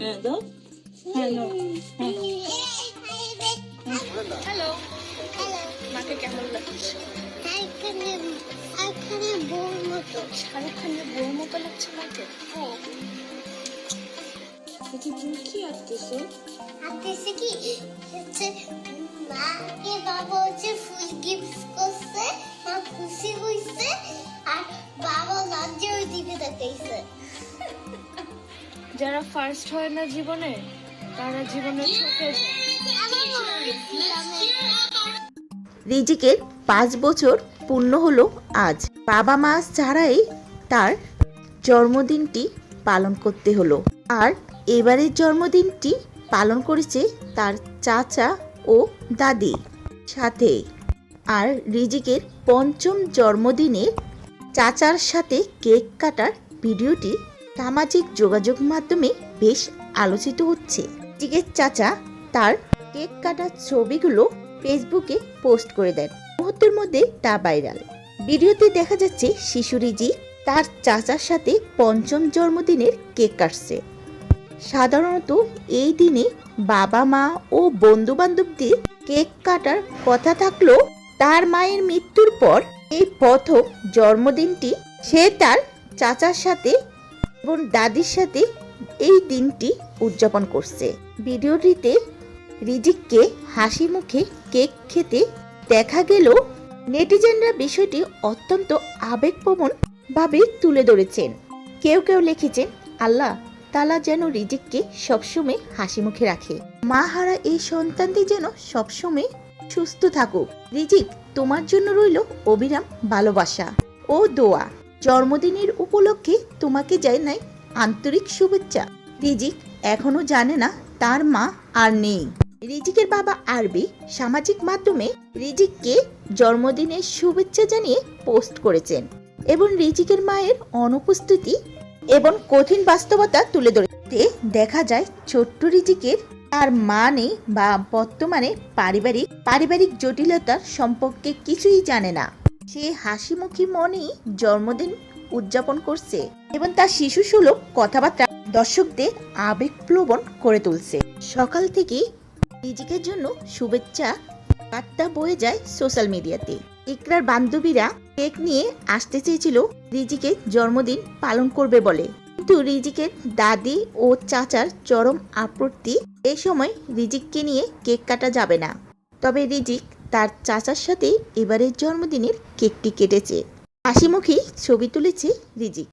হ্যাঁ দাও, হ্যাঁ নাও, হ্যাঁ। হ্যালো, মাকে কেমন লাগছে? শাহরুখ খানের বউর মতো লাগছে মাকে। তুমি কি আঁকতেছো? আঁকতেছে কি হচ্ছে, মাকে বাবা হচ্ছে ফুল গিফট করছে, মা খুশি হইছে, আর বাবা লজ্জার দিকে তাকাইছে। যারা ফার্স্ট হয় না জীবনে, তারা জীবনে ঠকে যায়। রিজিকের 5 বছর পূর্ণ হলো আজ। বাবা মা ছাড়াই তার জন্মদিনটি পালন করতে হলো। আর এবারের জন্মদিনটি পালন করেছে তার চাচা ও দাদি সাথে। আর রিজিকের 5ম জন্মদিনে চাচার সাথে কেক কাটার ভিডিওটি সামাজিক যোগাযোগ মাধ্যমে বেশ আলোচিত হচ্ছে। রিজিকের চাচা তার কেক কাটার ছবিগুলো ফেসবুকে পোস্ট করে দেন। মুহূর্তের মধ্যে তা ভাইরাল। ভিডিওতে দেখা যাচ্ছে শিশু রিজিক তার চাচার সাথে 5ম জন্মদিনের কেক কাটছে। সাধারণত এই দিনে বাবা মা ও বন্ধু বান্ধবদের কেক কাটার কথা থাকলেও তার মায়ের মৃত্যুর পর এই প্রথম জন্মদিনটি সে তার চাচার সাথে এবং দাদির সাথে এই দিনটি উদযাপন করছে। ভিডিওটিতে রিজিককে হাসি মুখে কেক খেতে দেখা গেলেও নেটিজেনরা বিষয়টি অত্যন্ত আবেগপ্রবণ ভাবে তুলে ধরেছেন। কেউ কেউ লিখেছেন, আল্লাহ তাআলা যেন রিজিককে সবসময় হাসি মুখে রাখে। মা হারা এই সন্তানটি যেন সবসময় সুস্থ থাকুক। রিজিক, তোমার জন্য রইল অবিরাম ভালোবাসা ও দোয়া। জন্মদিনের উপলক্ষে তোমাকে জানাই আন্তরিক শুভেচ্ছা। রিজিক এখনো জানে না তার মা আর নেই। রিজিকের বাবা আরবি সামাজিক মাধ্যমে রিজিককে জন্মদিনের শুভেচ্ছা জানিয়ে পোস্ট করেছেন এবং রিজিকের মায়ের অনুপস্থিতি এবং কঠিন বাস্তবতা তুলে ধরতে দেখা যায় ছোট্ট রিজিকের তার মা নেই বা বর্তমানে পারিবারিক জটিলতার সম্পর্কে কিছুই জানে না। সে হাসি মুখী মনেই জন্মদিন উদযাপন করছে এবং তার শিশু সুলভ কথাবার্তা দর্শকদের আবেগপ্রবণ করে তুলছে। সকাল থেকে রিজিকের জন্য শুভেচ্ছা বার্তা বয়ে যায় সোশ্যাল মিডিয়াতে। ইকরার বান্ধবীরা কেক নিয়ে আসতে চেয়েছিল রিজিকের জন্মদিন পালন করবে বলে, কিন্তু রিজিকের দাদি ও চাচার চরম আপত্তি। এই সময় রিজিককে নিয়ে কেক কাটা যাবে না। তবে রিজিক তার চাচার সাথে এবারের জন্মদিনের কেকটি কেটেছে। হাসিমুখী ছবি তুলেছে রিজিক।